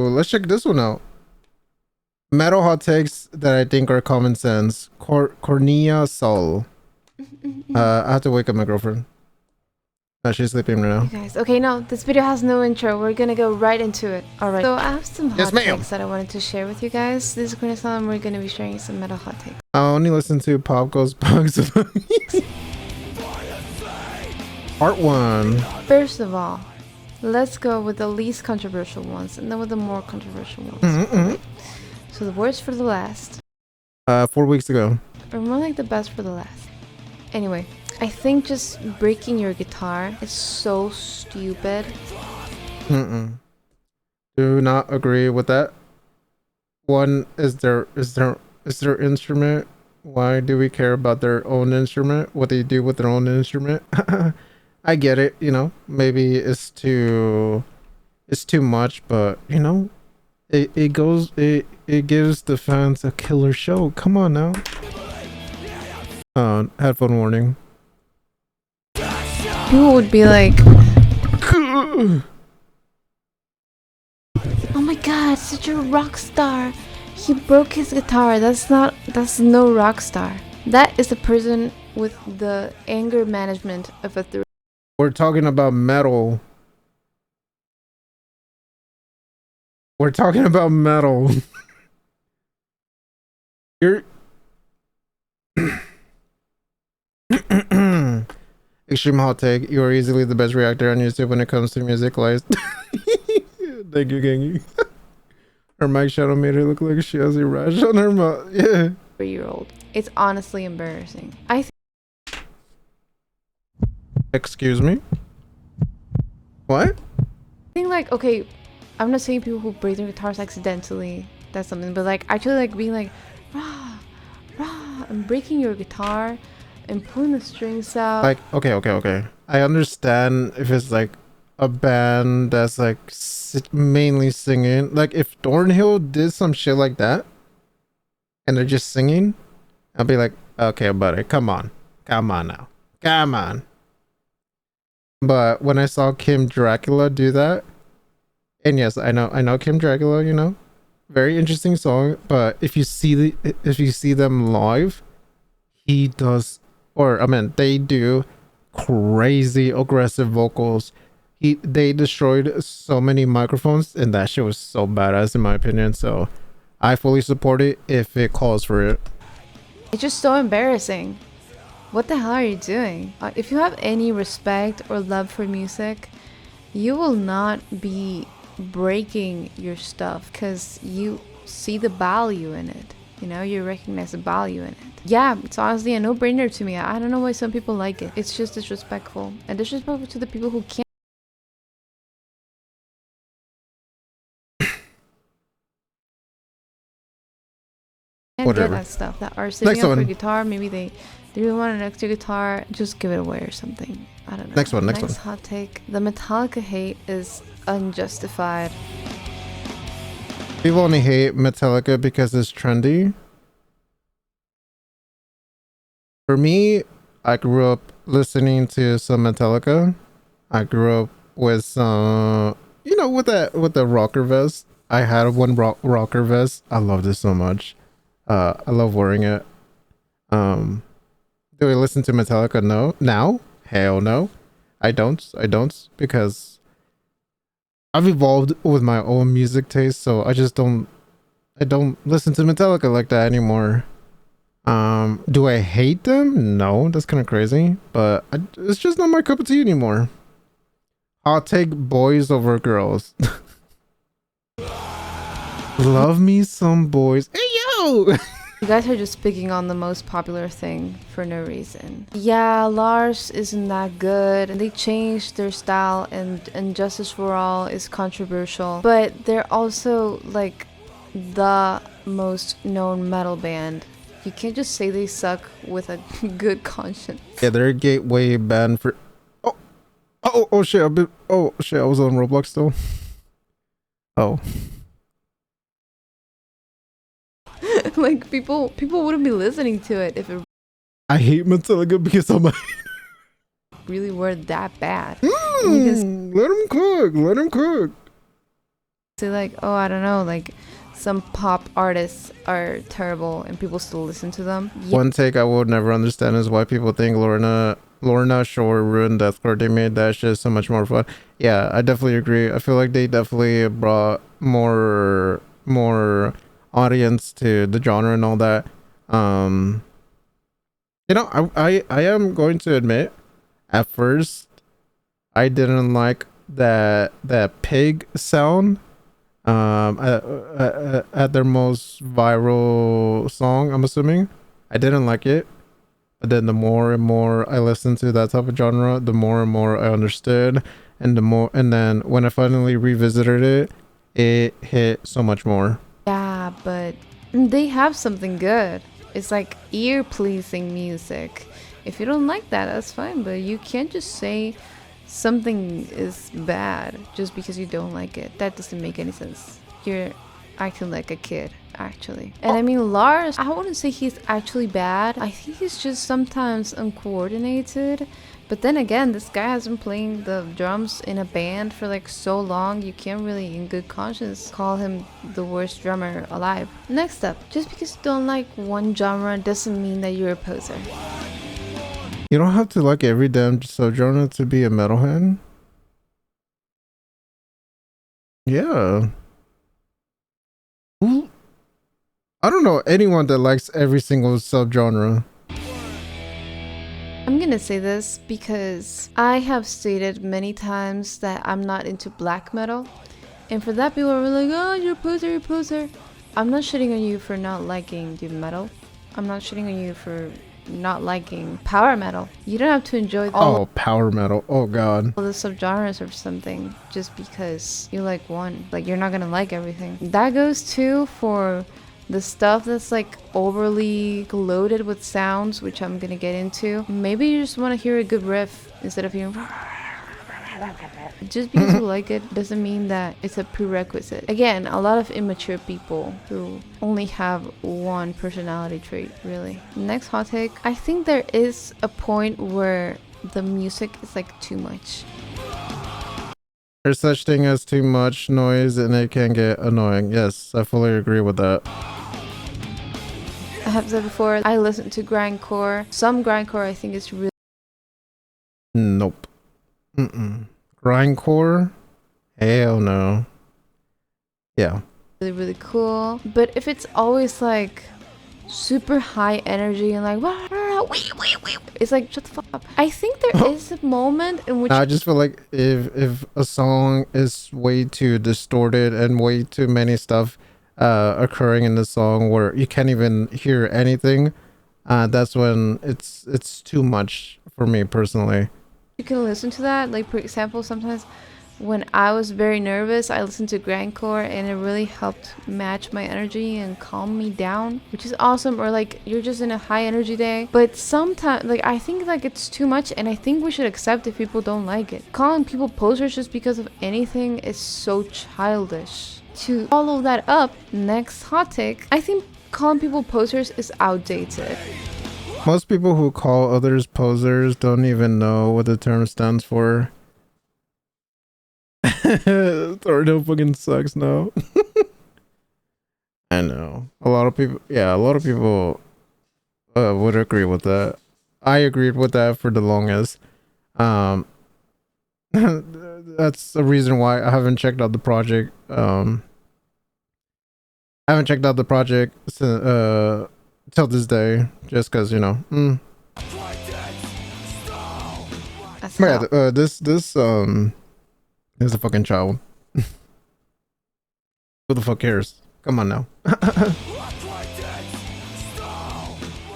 Well, let's check this one out. Metal hot takes that I think are common sense. Cornea-SAL. I have to wake up my girlfriend. She's sleeping right now. You guys, okay, no, this video has no intro. We're gonna go right into it. Alright, so I have some hot takes that I wanted to share with you guys. This is CORNEA-SAL and we're gonna be sharing some metal hot takes. I only listen to Pop Goes Bugs. Part 1. First of all, let's go with the least controversial ones and then with the more controversial ones. Right? So the worst for the last. 4 weeks ago. Or more like the best for the last. Anyway, I think just breaking your guitar is so stupid. Do not agree with that. One, is their instrument. Why do we care about their own instrument? What they do with their own instrument? I get it, you know, maybe it's too much, but you know, it gives the fans a killer show. Come on now. Headphone warning. People would be like, oh my god, such a rock star. He broke his guitar. That's no rock star. That is the person with the anger management of a three. We're talking about metal. We're talking about metal. You're extreme hot take. You are easily the best reactor on YouTube when it comes to music lies. Thank you, Gengi. Her mic shadow made her look like she has a rash on her mouth. Yeah. 3-year-old. It's honestly embarrassing. Excuse me? What? I think like, okay, I'm not saying people who break their guitars accidentally, that's something, but like actually like being like rah rah and breaking your guitar and pulling the strings out. Like, okay. I understand if it's like a band that's like mainly singing. Like if Thornhill did some shit like that and they're just singing, I'll be like, okay, buddy, come on now, come on. But when I saw Kim Dracula do that, and yes, I know Kim Dracula, you know, very interesting song. But if you see them live, he does, or I mean, they do crazy aggressive vocals. They destroyed so many microphones, and that shit was so badass in my opinion. So I fully support it if it calls for it. It's just so embarrassing. What the hell are you doing? If you have any respect or love for music, you will not be breaking your stuff because you see the value in it. You know, you recognize the value in it. Yeah, it's honestly a no-brainer to me. I don't know why some people like it. It's just disrespectful. And disrespectful to the people who can't get that stuff, that are saving up for guitar. Maybe they really want an extra guitar. Just give it away or something. I don't know. Next one. Hot take. The Metallica hate is unjustified. People only hate Metallica because it's trendy. For me, I grew up listening to some Metallica. I grew up with some, you know, with the rocker vest. I had one rocker vest. I love this so much. I love wearing it. Do I listen to Metallica? No. Now? Hell no. I don't because I've evolved with my own music taste, so I don't listen to Metallica like that anymore. Do I hate them? No, that's kind of crazy, but it's just not my cup of tea anymore. I'll take boys over girls. Love me some boys. Hey yo! You guys are just picking on the most popular thing for no reason. Yeah, Lars isn't that good, and they changed their style, and Justice for All is controversial, but they're also like the most known metal band. You can't just say they suck with a good conscience. Yeah, they're a gateway band for. Oh shit! I was on Roblox still. Oh. Like people wouldn't be listening to it if it I hate Metallica because I'm really were that bad. Let them cook. Say like, oh, I don't know, like some pop artists are terrible and people still listen to them. Yeah. One take I would never understand is why people think Lorna Shore ruined deathcore. They made that shit so much more fun. Yeah, I definitely agree. I feel like they definitely brought more audience to the genre and all that. You know, I am going to admit, at first, I didn't like that pig sound. At their most viral song, I'm assuming, I didn't like it. But then the more and more I listened to that type of genre, the more and more I understood, and then when I finally revisited it, it hit so much more. Yeah, but they have something good. It's like ear-pleasing music. If you don't like that, that's fine, but you can't just say something is bad just because you don't like it. That doesn't make any sense. You're acting like a kid, actually. And I mean, Lars, I wouldn't say he's actually bad. I think he's just sometimes uncoordinated. But then again, this guy has been playing the drums in a band for like so long, you can't really in good conscience call him the worst drummer alive. Next up, just because you don't like one genre doesn't mean that you're a poser. You don't have to like every damn subgenre to be a metalhead. Yeah. Who? I don't know anyone that likes every single subgenre. I'm gonna say this because I have stated many times that I'm not into black metal, and for that people are like, oh, you're a poser, you're a poser. I'm not shitting on you for not liking doom metal. I'm not shitting on you for not liking power metal. You don't have to enjoy all Power metal. Oh god. the subgenres or something just because you like one. Like, you're not gonna like everything. That goes too for the stuff that's like overly loaded with sounds, which I'm gonna get into. Maybe you just want to hear a good riff instead of hearing just because you like it doesn't mean that it's a prerequisite. Again, a lot of immature people who only have one personality trait, really. Next hot take, I think there is a point where the music is like too much. There's such thing as too much noise and it can get annoying. Yes, I fully agree with that. I have said before, I listen to grindcore. Some grindcore I think is really Nope. Grindcore? Hell no. Yeah. really cool. But if it's always like super high energy and like it's like, shut the fuck up. I think there is a moment in which I just feel like if a song is way too distorted and way too many stuff occurring in the song where you can't even hear anything, that's when it's too much for me personally. you can listen to that. Like, for example, sometimes when I was very nervous, I listened to grindcore and it really helped match my energy and calm me down, which is awesome. Or like, you're just in a high energy day, but sometimes like I think like it's too much, and I think we should accept if people don't like it. Calling people posers just because of anything is so childish. To follow that up, next hot take, I think calling people posers is outdated. Most people who call others posers don't even know what the term stands for. Thornhill fucking sucks now. I know. A lot of people would agree with that. I agreed with that for the longest. That's the reason why I haven't checked out the project. I haven't checked out the project till this day, just because, you know. That's Yeah, this is a fucking child. Who the fuck cares? Come on now.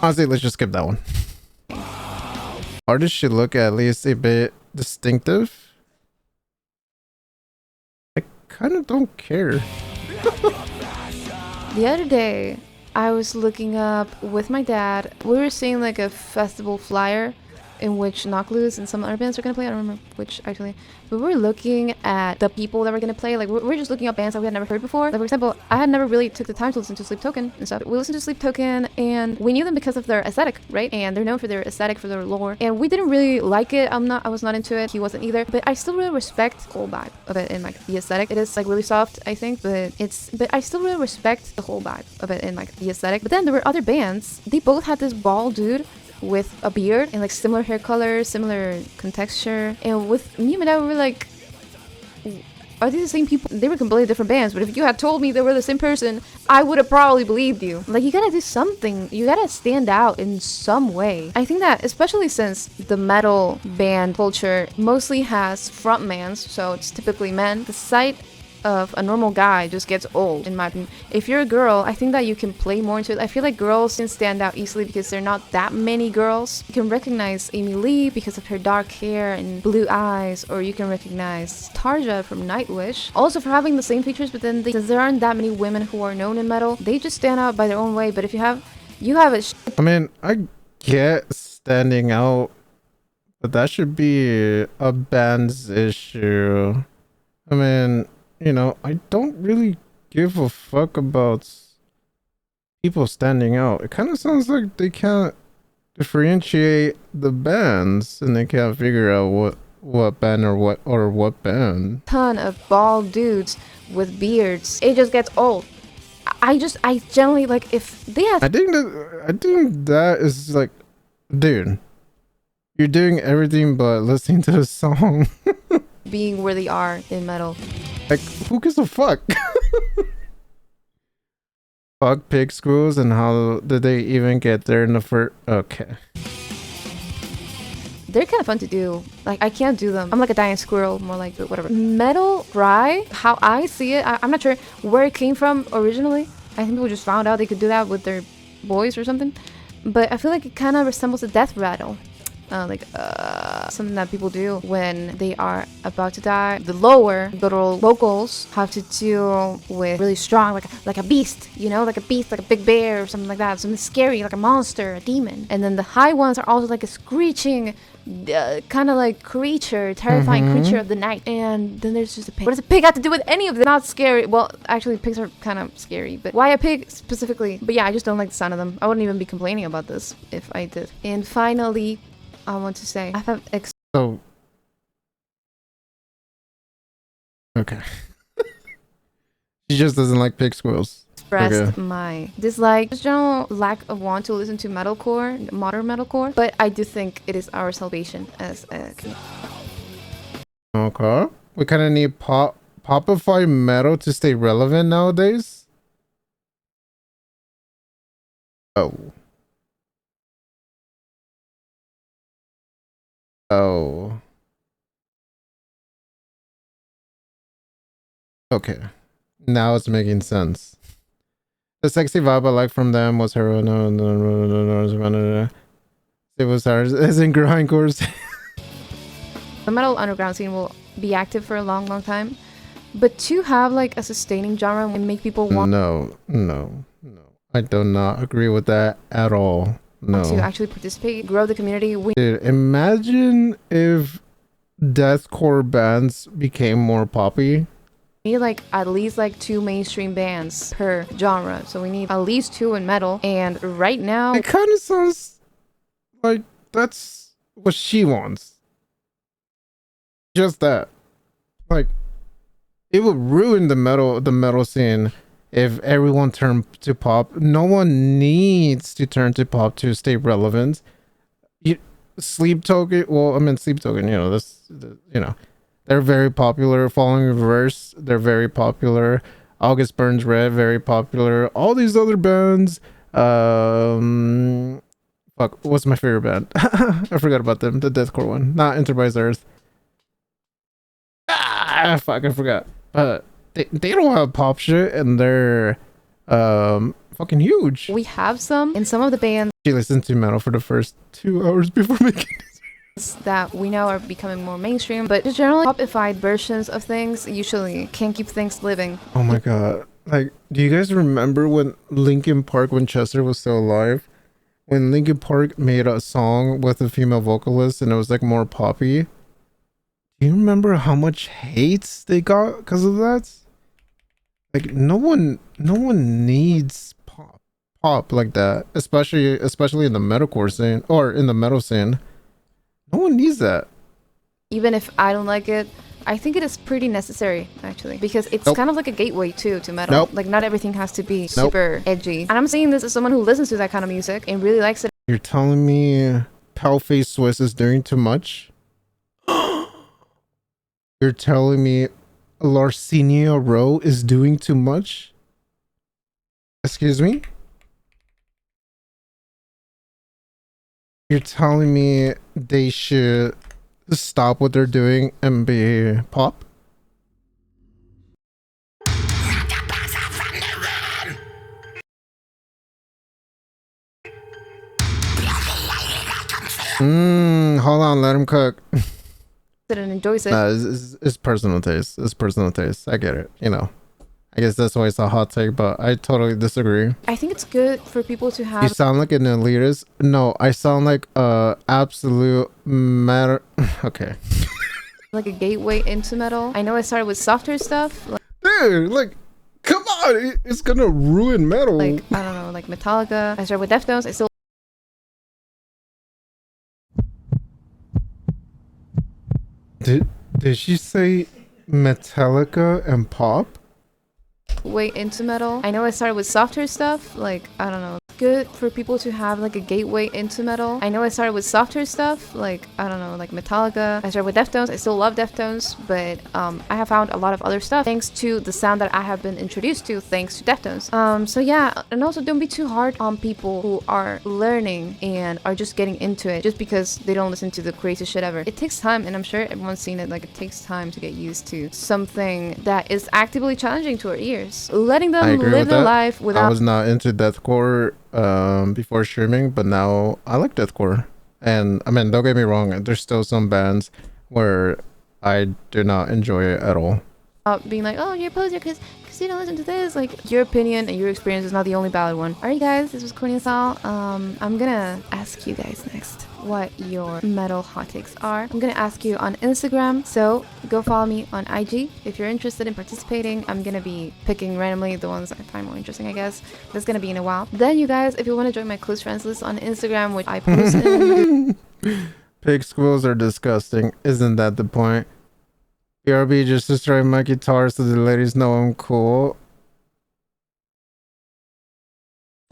Honestly, let's just skip that one. Artists should look at least a bit distinctive. I kind of don't care. The other day, I was looking up with my dad. We were seeing like a festival flyer in which Knock Loose and some other bands are gonna play. I don't remember which actually, but we're looking at the people that were gonna play. Like we're just looking at bands that we had never heard before. Like for example, I had never really took the time to listen to Sleep Token and stuff. We listened to Sleep Token and we knew them because of their aesthetic, right? And they're known for their aesthetic, for their lore. And we didn't really like it. I was not into it. He wasn't either. But I still really respect the whole vibe of it and like the aesthetic. It is like really soft, I think, but I still really respect the whole vibe of it and like the aesthetic. But then there were other bands. They both had this bald dude with a beard and like similar hair color, similar contexture. And with me and we were like, are these the same people? They were completely different bands, but if you had told me they were the same person, I would have probably believed you. Like, you gotta do something. You gotta stand out in some way. I think that, especially since the metal band culture mostly has frontmans, so it's typically men, the sight of a normal guy just gets old, in my opinion. If you're a girl, I think that you can play more into it. I feel like girls can stand out easily because there are not that many girls. You can recognize Amy Lee because of her dark hair and blue eyes, or you can recognize Tarja from Nightwish, also for having the same features, but then since there aren't that many women who are known in metal, they just stand out by their own way. But if you have it. I mean, I get standing out, but that should be a band's issue. I mean, you know, I don't really give a fuck about people standing out. It kind of sounds like they can't differentiate the bands and they can't figure out what band or what band. Ton of bald dudes with beards. It just gets old. I generally like if they have. I think that is like, dude, you're doing everything but listening to the song. Being where they are in metal. Like, who gives a fuck? Fuck pig schools, and how did they even get there in the first? Okay. They're kind of fun to do. Like, I can't do them. I'm like a dying squirrel, more like, but whatever. Metal cry, how I see it, I'm not sure where it came from originally. I think people just found out they could do that with their boys or something. But I feel like it kind of resembles a death rattle. Something that people do when they are about to die. The lower guttural vocals have to deal with really strong, like a beast, you know, like a beast, like a big bear or something like that, something scary, like a monster, a demon. And then the high ones are also like a screeching, kind of like creature, terrifying creature of the night. And then there's just a pig. What does a pig have to do with any of them? Not scary. Well, actually, pigs are kind of scary, but why a pig specifically? But yeah, I just don't like the sound of them. I wouldn't even be complaining about this if I did. And finally, I want to say I have so okay. She just doesn't like pig squirrels. expressed my dislike, just general lack of want to listen to metalcore, modern metalcore, but I do think it is our salvation as a community. Okay. We kind of need popify metal to stay relevant nowadays. Oh. Oh. Okay. Now it's making sense. The sexy vibe I like from them was her. It was ours as in grindcores. The metal underground scene will be active for a long, long time, but to have like a sustaining genre and make people want No. I do not agree with that at all. No. to actually participate, grow the community. Dude, imagine if deathcore bands became more poppy. We need like at least like 2 mainstream bands per genre, so we need at least 2 in metal. And right now, It kind of sounds like that's what she wants. Just that. Like, it would ruin the metal scene if everyone turned to pop. No one needs to turn to pop to stay relevant. Sleep Token, Sleep Token, you know, they're very popular. Following Reverse, they're very popular. August Burns Red, very popular. All these other bands, fuck, what's my favorite band? I forgot about them, the deathcore one, not Enterprise Earth. Fuck, I forgot. But they don't have pop shit, and they're fucking huge. we have some in some of the bands She listened to metal for the first 2 hours before making this. that we know are becoming more mainstream, but just generally popified versions of things usually can keep things living. Oh my god. Like, do you guys remember when Linkin Park, when Chester was still alive, when Linkin Park made a song with a female vocalist and it was like more poppy. Do you remember how much hate they got because of that? Like no one needs pop like that, especially in the metalcore scene or in the metal scene. No one needs that. Even if I don't like it, I think it is pretty necessary actually, because it's kind of like a gateway too to metal. Like not everything has to be super edgy. And I'm saying this as someone who listens to that kind of music and really likes it. You're telling me Paleface Swiss is doing too much? You're telling me Larcinia Rowe is doing too much? Excuse me? You're telling me they should stop what they're doing and be pop? Hold on, let him cook. And enjoys it. Nah, it's personal taste. It's personal taste. I get it. You know, I guess that's why it's a hot take, but I totally disagree. I think it's good for people to have. You sound like an elitist. No, I sound like absolute matter. Okay. Like a gateway into metal. I know I started with softer stuff. Dude, like, come on, it's gonna ruin metal. Like, I don't know, like Metallica. I started with Deftones. I still. Did she say Metallica and pop? Way into metal. I know I started with softer stuff. Like, I don't know. Good for people to have like a gateway into metal. I know I started with softer stuff. Like, I don't know, like Metallica. I started with Deftones. I still love Deftones, but I have found a lot of other stuff thanks to the sound that I have been introduced to thanks to Deftones. So yeah, and also don't be too hard on people who are learning and are just getting into it just because they don't listen to the crazy shit ever. It takes time, and I'm sure everyone's seen it. Like, it takes time to get used to something that is actively challenging to our ears. Letting them live their life without. I was not into deathcore before streaming, but now I like deathcore. And I mean, don't get me wrong, there's still some bands where I do not enjoy it at all. Being like, oh, you're a poser because you don't listen to this. Like, your opinion and your experience is not the only valid one. Alright guys, this was CORNEA-SAL. I'm gonna ask you guys next what your metal hot takes are. I'm gonna ask you on Instagram, so go follow me on IG if you're interested in participating. I'm gonna be picking randomly the ones I find more interesting, I guess. That's gonna be in a while. Then you guys, if you want to join my close friends list on Instagram, which I post in. Pig squirrels are disgusting. Isn't that the point? BRB just destroyed my guitar so the ladies know I'm cool.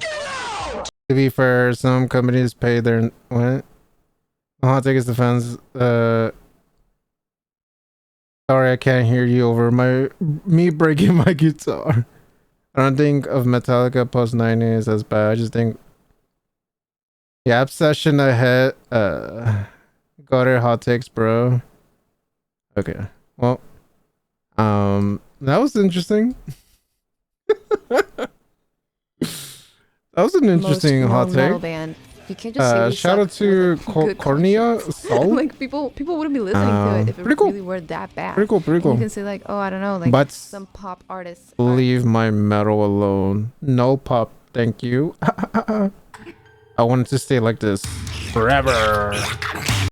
To be fair, some companies pay their what? My hot take is the fans. Sorry, I can't hear you over me breaking my guitar. I don't think of Metallica post 90s as bad. I just think yeah, obsession ahead. Got her hot takes, bro. Okay. Well, that was interesting. That was an interesting hot take. Band. You can't just say shout out to CORNEA-SAL. Like people wouldn't be listening to it if it really were that bad. Pretty cool. And you can say like, oh, I don't know, like but some pop artists. Leave my metal alone. No pop, thank you. I wanted to stay like this forever.